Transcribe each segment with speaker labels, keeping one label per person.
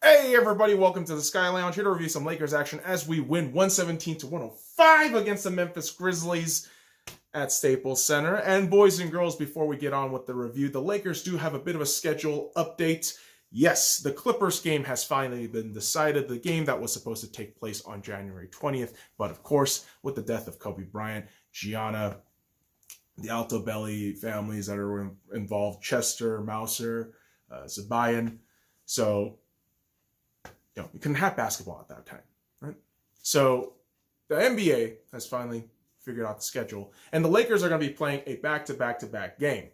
Speaker 1: Hey everybody, welcome to the Sky Lounge. Here to review some Lakers action as we win 117-105 against the Memphis Grizzlies at Staples Center. And boys and girls, before we get on with the review, the Lakers do have a bit of a schedule update. Yes, the Clippers game has finally been decided, the game that was supposed to take place on January 20th. But of course, with the death of Kobe Bryant, Gianna, the Altobelli families that are involved, Chester, Mouser, Zabayan. So, you couldn't have basketball at that time, right? So the NBA has finally figured out the schedule, and the Lakers are going to be playing a back-to-back-to-back game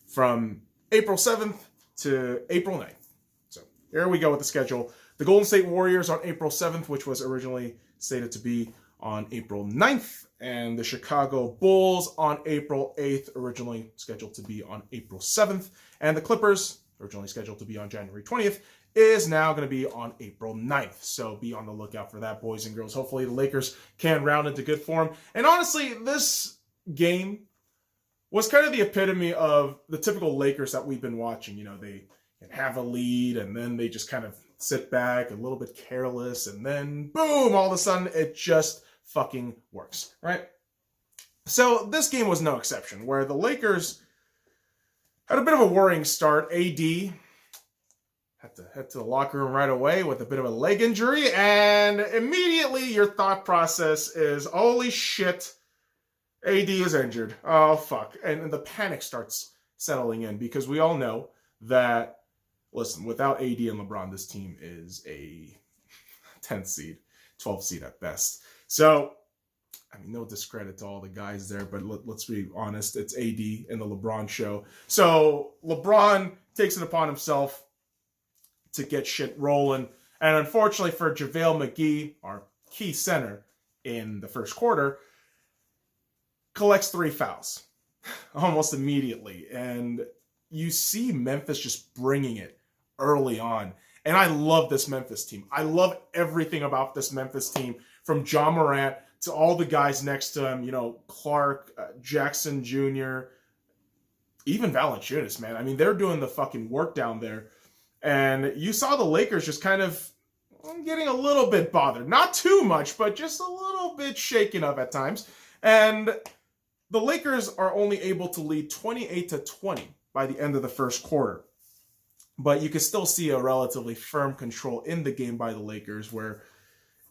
Speaker 1: from April 7th to April 9th. So here we go with the schedule. The Golden State Warriors on April 7th, which was originally stated to be on April 9th, and the Chicago Bulls on April 8th, originally scheduled to be on April 7th, and the Clippers, originally scheduled to be on January 20th, is now going to be on April 9th. So be on the lookout for that, boys and girls. Hopefully the Lakers can round into good form. And honestly, this game was kind of the epitome of the typical Lakers that we've been watching. You know, they can have a lead and then they just kind of sit back a little bit careless, and then boom, all of a sudden it just fucking works, right? So this game was no exception, where the Lakers had a bit of a worrying start. AD had to head to the locker room right away with a bit of a leg injury, and immediately your thought process is, holy shit, AD is injured. Oh, fuck. And the panic starts settling in, because we all know that, listen, without AD and LeBron, this team is a 10th seed, 12th seed at best. So, I mean, no discredit to all the guys there, but let's be honest, it's AD and the LeBron show. So LeBron takes it upon himself to get shit rolling. And unfortunately for JaVale McGee, our key center in the first quarter, collects 3 fouls almost immediately. And you see Memphis just bringing it early on. And I love this Memphis team. I love everything about this Memphis team, from Ja Morant to all the guys next to him, Clark, Jackson Jr., even Valanciunas, man. I mean, they're doing the fucking work down there. And you saw the Lakers just kind of getting a little bit bothered. Not too much, but just a little bit shaken up at times. And the Lakers are only able to lead 28-20 by the end of the first quarter. But you can still see a relatively firm control in the game by the Lakers, where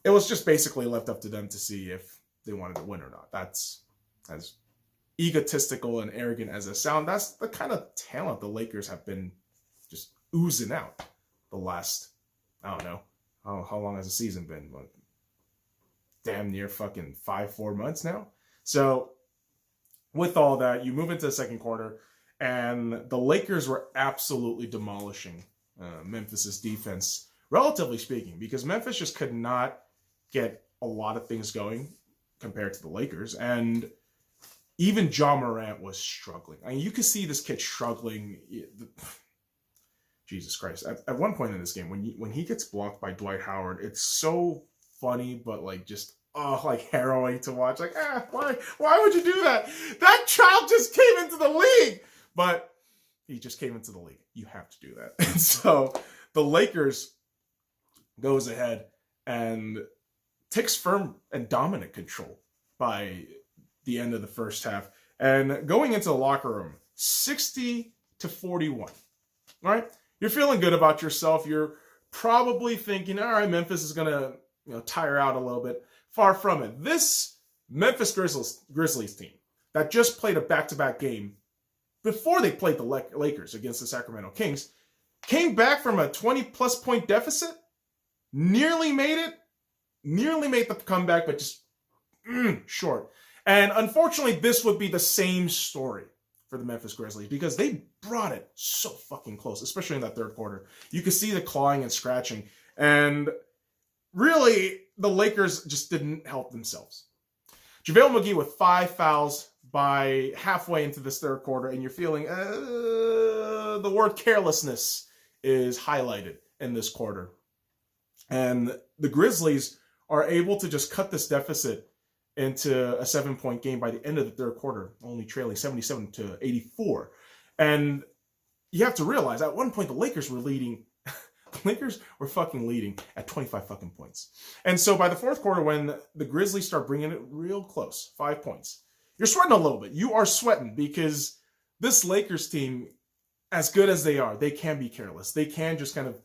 Speaker 1: it was just basically left up to them to see if they wanted to win or not. That's as egotistical and arrogant as it sounds. That's the kind of talent the Lakers have been just oozing out the last, I don't know, how long has the season been? Like, damn near fucking 4 months now. So with all that, you move into the second quarter, and the Lakers were absolutely demolishing Memphis's defense, relatively speaking, because Memphis just could not get a lot of things going compared to the Lakers. And even Ja Morant was struggling. I mean, you could see this kid struggling. Jesus Christ. At one point in this game, when he gets blocked by Dwight Howard, it's so funny, but harrowing to watch. Why would you do that? That child just came into the league. But he just came into the league. You have to do that. And so the Lakers goes ahead and takes firm and dominant control by the end of the first half. And going into the locker room, 60-41. All right? You're feeling good about yourself. You're probably thinking, all right, Memphis is going to tire out a little bit. Far from it. This Memphis Grizzlies team that just played a back-to-back game before they played the Lakers against the Sacramento Kings came back from a 20-plus point deficit, nearly made the comeback, but just short. And unfortunately, this would be the same story for the Memphis Grizzlies, because they brought it so fucking close, especially in that third quarter. You could see the clawing and scratching. And really, the Lakers just didn't help themselves. JaVale McGee with 5 fouls by halfway into this third quarter, and you're feeling the word carelessness is highlighted in this quarter. And the Grizzlies are able to just cut this deficit into a 7-point game by the end of the third quarter, only trailing 77-84. And you have to realize, at one point, the Lakers were leading Lakers were fucking leading at 25 fucking points. And so by the fourth quarter, when the Grizzlies start bringing it real close, 5 points, you're sweating a little bit. You are sweating because this Lakers team, as good as they are, they can be careless. They can just kind of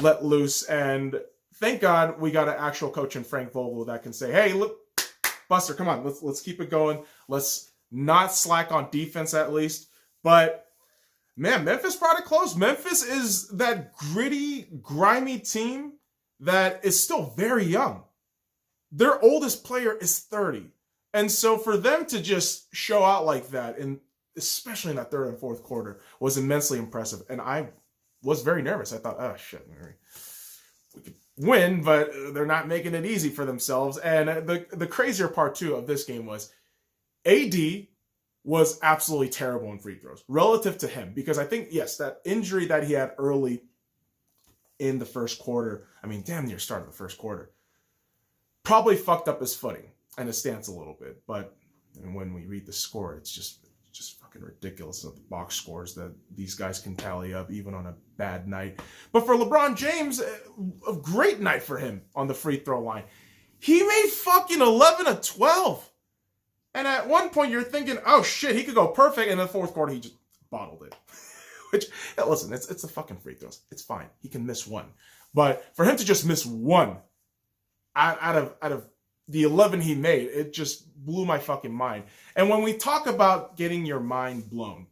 Speaker 1: let loose. And thank God we got an actual coach in Frank Vogel that can say, hey, look, Buster, come on, let's keep it going. Let's not slack on defense at least. But man, Memphis brought it close. Memphis is that gritty, grimy team that is still very young. Their oldest player is 30. And so for them to just show out like that, and especially in that third and fourth quarter, was immensely impressive. And I was very nervous. I thought, oh, shit, we could win, but they're not making it easy for themselves. And the crazier part, too, of this game was AD was absolutely terrible in free throws relative to him. Because I think, yes, that injury that he had early in the first quarter, I mean, damn near start of the first quarter, probably fucked up his footing and his stance a little bit. But when we read the score, it's just fucking ridiculous of the box scores that these guys can tally up even on a bad night. But for LeBron James, a great night for him on the free throw line. He made fucking 11 of 12. And at one point you're thinking, oh shit, he could go perfect. And in the fourth quarter, he just bottled it. Which, listen, it's the fucking free throws. It's fine. He can miss one. But for him to just miss one out of the 11 he made, it just blew my fucking mind. And when we talk about getting your mind blown,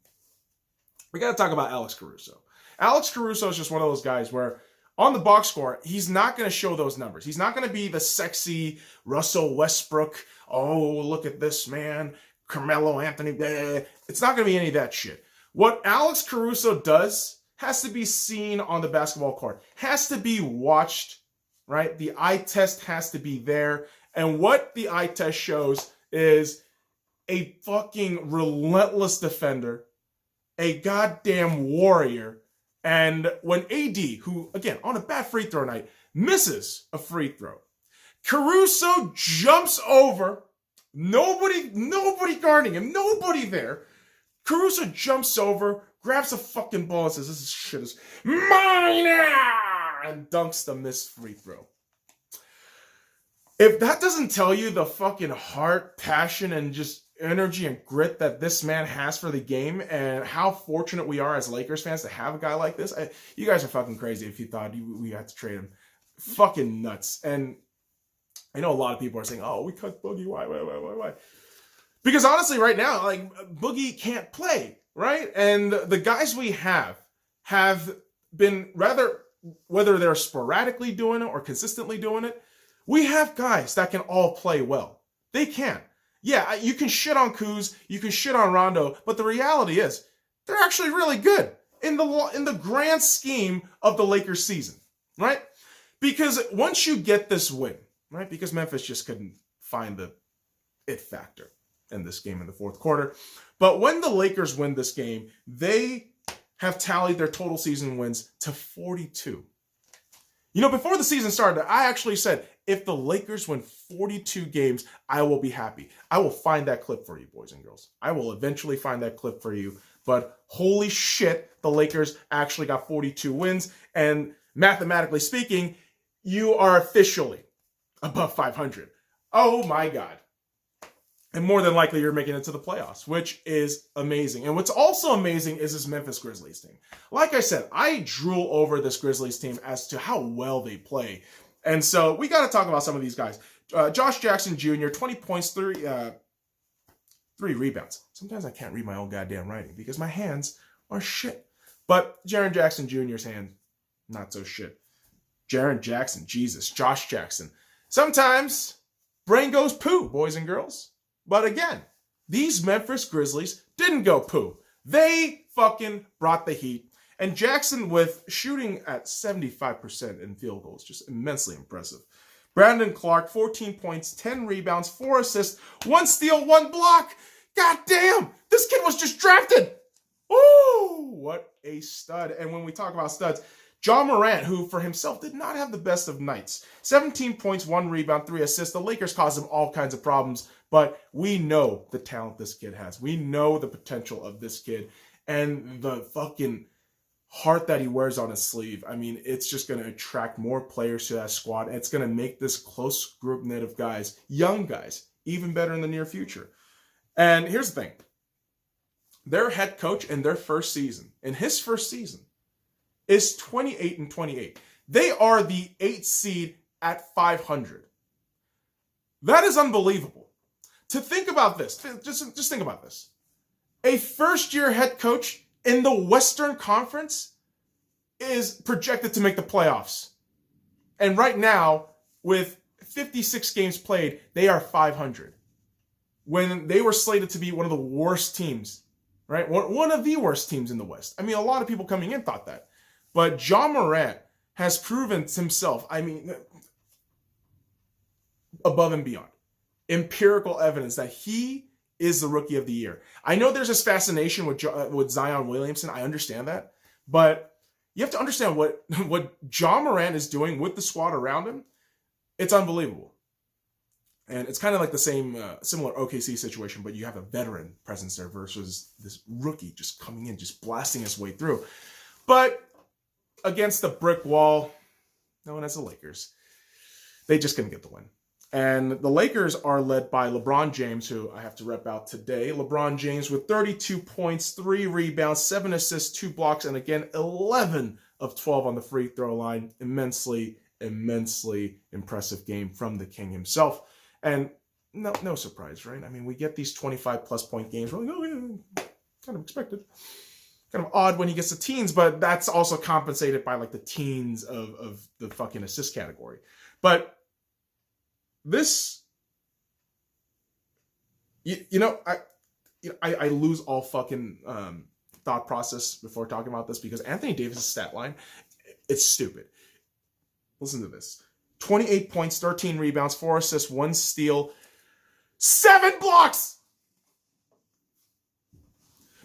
Speaker 1: we got to talk about Alex Caruso. Alex Caruso is just one of those guys where on the box score, he's not going to show those numbers. He's not going to be the sexy Russell Westbrook, oh, look at this man, Carmelo Anthony. Blah. It's not going to be any of that shit. What Alex Caruso does has to be seen on the basketball court, has to be watched, right? The eye test has to be there. And what the eye test shows is a fucking relentless defender, a goddamn warrior. And when AD, who, again, on a bad free throw night, misses a free throw, Caruso jumps over, nobody guarding him, nobody there. Caruso jumps over, grabs a fucking ball and says, this shit is mine, and dunks the missed free throw. If that doesn't tell you the fucking heart, passion, and just energy and grit that this man has for the game and how fortunate we are as Lakers fans to have a guy like this, you guys are fucking crazy if you thought we had to trade him. Fucking nuts. And I know a lot of people are saying, oh, we cut Boogie. Why? Because honestly, right now, like, Boogie can't play, right? And the guys we have been rather, whether they're sporadically doing it or consistently doing it, we have guys that can all play well. They can. Yeah, you can shit on Kuz, you can shit on Rondo, but the reality is they're actually really good in the grand scheme of the Lakers season, right? Because once you get this win, right? Because Memphis just couldn't find the it factor in this game in the fourth quarter. But when the Lakers win this game, they have tallied their total season wins to 42. You know, before the season started, I actually said, if the Lakers win 42 games, I will be happy. I will find that clip for you, boys and girls. I will eventually find that clip for you. But holy shit, the Lakers actually got 42 wins. And mathematically speaking, you are officially above 500. Oh my God. And more than likely, you're making it to the playoffs, which is amazing. And what's also amazing is this Memphis Grizzlies team. Like I said, I drool over this Grizzlies team as to how well they play. And so we got to talk about some of these guys. Josh Jackson Jr., 20 points, 3 rebounds. Sometimes I can't read my own goddamn writing because my hands are shit. But Jaren Jackson Jr.'s hand, not so shit. Jaren Jackson, Jesus, Josh Jackson. Sometimes brain goes poo, boys and girls. But again, these Memphis Grizzlies didn't go poo. They fucking brought the heat. And Jackson, with shooting at 75% in field goals, just immensely impressive. Brandon Clark, 14 points, 10 rebounds, 4 assists, 1 steal, 1 block. God damn, this kid was just drafted. Ooh, what a stud. And when we talk about studs, John Morant, who for himself did not have the best of nights. 17 points, 1 rebound, 3 assists. The Lakers caused him all kinds of problems, but we know the talent this kid has. We know the potential of this kid. And the fucking heart that he wears on his sleeve, I mean, it's just going to attract more players to that squad. And it's going to make this close group knit of guys, young guys, even better in the near future. And here's the thing. Their head coach in his first season, is 28-28. They are the 8th seed at 500. That is unbelievable. To think about this, just think about this. A first-year head coach in the Western Conference is projected to make the playoffs. And right now, with 56 games played, they are 500. When they were slated to be one of the worst teams, right? One of the worst teams in the West. I mean, a lot of people coming in thought that. But Ja Morant has proven himself, I mean, above and beyond. Empirical evidence that he is the rookie of the year. I know there's this fascination with Zion Williamson. I understand that. But you have to understand what Ja Morant is doing with the squad around him. It's unbelievable. And it's kind of like the same, similar OKC situation, but you have a veteran presence there versus this rookie just coming in, just blasting his way through. But against the brick wall known as the Lakers, they just couldn't get the win. And the Lakers are led by LeBron James, who I have to rep out today. LeBron James with 32 points, 3 rebounds, 7 assists, 2 blocks, and again, 11 of 12 on the free throw line. Immensely impressive game from the King himself. And no surprise, right? I mean, we get these 25-plus point games. We're like, oh, yeah, kind of expected. Kind of odd when he gets the teens, but that's also compensated by like the teens of the fucking assist category. But this, I lose all fucking thought process before talking about this because Anthony Davis' stat line, it's stupid. Listen to this. 28 points, 13 rebounds, 4 assists, 1 steal, 7 blocks!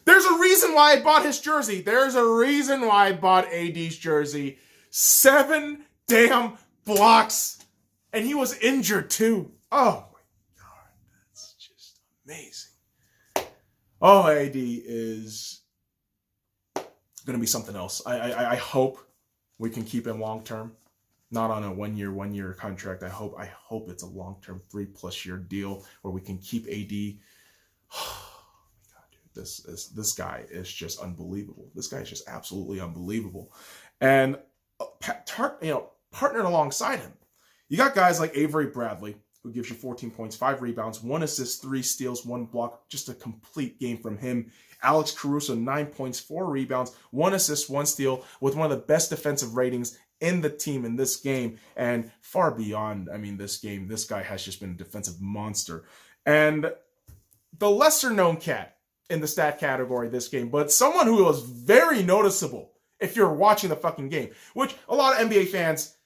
Speaker 1: There's a reason why I bought his jersey. There's a reason why I bought AD's jersey. 7 damn blocks! And he was injured too. Oh my God, that's just amazing. Oh, AD is going to be something else. I hope we can keep him long term, not on a one year contract. I hope it's a long term 3+ year deal where we can keep AD. Oh my God, dude, this guy is just unbelievable. This guy is just absolutely unbelievable, and partnered alongside him. You got guys like Avery Bradley, who gives you 14 points, 5 rebounds, 1 assist, 3 steals, 1 block, just a complete game from him. Alex Caruso, 9 points, 4 rebounds, 1 assist, 1 steal, with one of the best defensive ratings in the team in this game. And far beyond, I mean, this game, this guy has just been a defensive monster. And the lesser-known cat in the stat category this game, but someone who was very noticeable if you're watching the fucking game, which a lot of NBA fans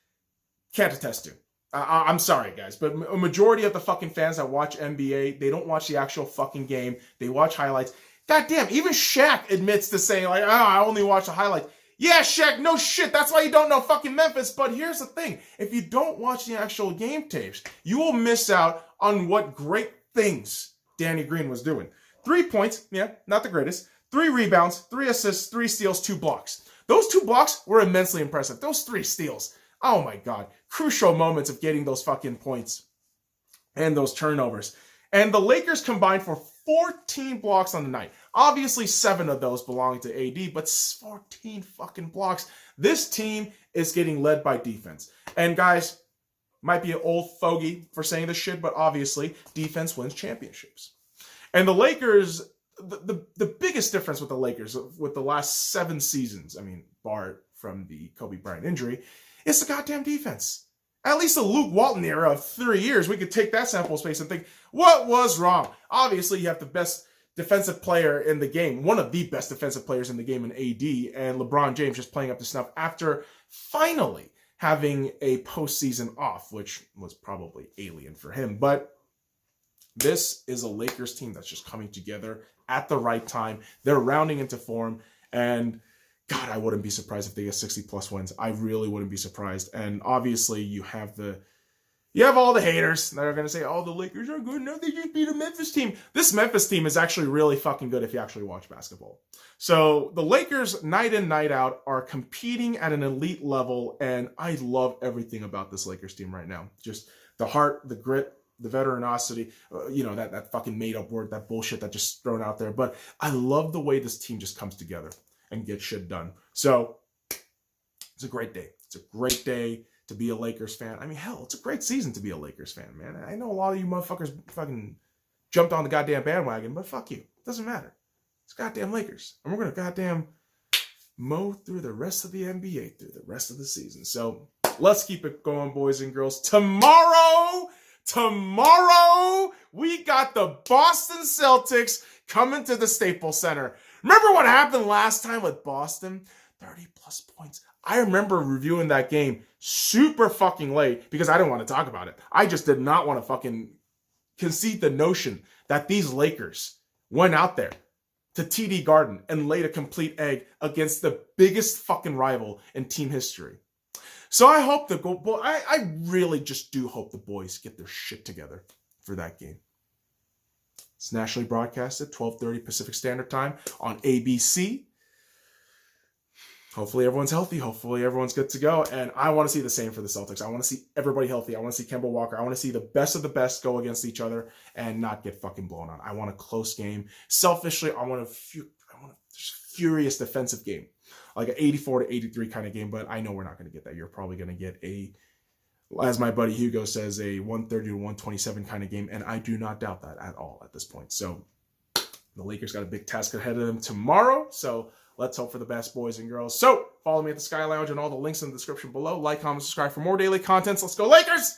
Speaker 1: can't attest to. I'm sorry, guys, but a majority of the fucking fans that watch NBA, they don't watch the actual fucking game. They watch highlights. Goddamn, even Shaq admits to saying, like, I only watch the highlights. Yeah, Shaq, no shit. That's why you don't know fucking Memphis. But here's the thing. If you don't watch the actual game tapes, you will miss out on what great things Danny Green was doing. 3 points, yeah, not the greatest. 3 rebounds, 3 assists, 3 steals, 2 blocks. Those 2 blocks were immensely impressive. Those 3 steals. Oh my God. Crucial moments of getting those fucking points and those turnovers. And the Lakers combined for 14 blocks on the night. Obviously, 7 of those belonging to AD, but 14 fucking blocks. This team is getting led by defense. And guys, might be an old fogey for saying this shit, but obviously, defense wins championships. And the Lakers, the biggest difference with the Lakers with the last 7 seasons, I mean, bar from the Kobe Bryant injury, it's the goddamn defense. At least the Luke Walton era of 3 years, we could take that sample space and think, what was wrong? Obviously, you have the best defensive player in the game, one of the best defensive players in the game in AD, and LeBron James just playing up to snuff after finally having a postseason off, which was probably alien for him. But this is a Lakers team that's just coming together at the right time. They're rounding into form, and God, I wouldn't be surprised if they get 60-plus wins. I really wouldn't be surprised. And obviously, you have the You have all the haters that are going to say, oh, the Lakers are good enough. They just beat a Memphis team. This Memphis team is actually really fucking good if you actually watch basketball. So the Lakers, night in, night out, are competing at an elite level, and I love everything about this Lakers team right now. Just the heart, the grit, the veteranosity, that fucking made-up word, that bullshit that just thrown out there. But I love the way this team just comes together and gets shit done. So it's a great day. It's a great day to be a Lakers fan. I mean, hell, it's a great season to be a Lakers fan, man. I know a lot of you motherfuckers fucking jumped on the goddamn bandwagon, but fuck you. It doesn't matter. It's goddamn Lakers. And we're going to goddamn mow through the rest of the NBA through the rest of the season. So let's keep it going, boys and girls. Tomorrow, we got the Boston Celtics coming to the Staples Center. Remember what happened last time with Boston? 30-plus points. I remember reviewing that game super fucking late because I didn't want to talk about it. I just did not want to fucking concede the notion that these Lakers went out there to TD Garden and laid a complete egg against the biggest fucking rival in team history. So I hope I really just do hope the boys get their shit together for that game. It's nationally broadcasted, 12:30 Pacific Standard Time on ABC. Hopefully everyone's healthy. Hopefully everyone's good to go. And I want to see the same for the Celtics. I want to see everybody healthy. I want to see Kemba Walker. I want to see the best of the best go against each other and not get fucking blown out. I want a close game. Selfishly, I want a furious defensive game. Like an 84-83 kind of game. But I know we're not going to get that. You're probably going to get as my buddy Hugo says, a 130-127 kind of game. And I do not doubt that at all at this point. So the Lakers got a big task ahead of them tomorrow. So let's hope for the best, boys and girls. So follow me at the Sky Lounge and all the links in the description below. Like, comment, subscribe for more daily contents. Let's go, Lakers!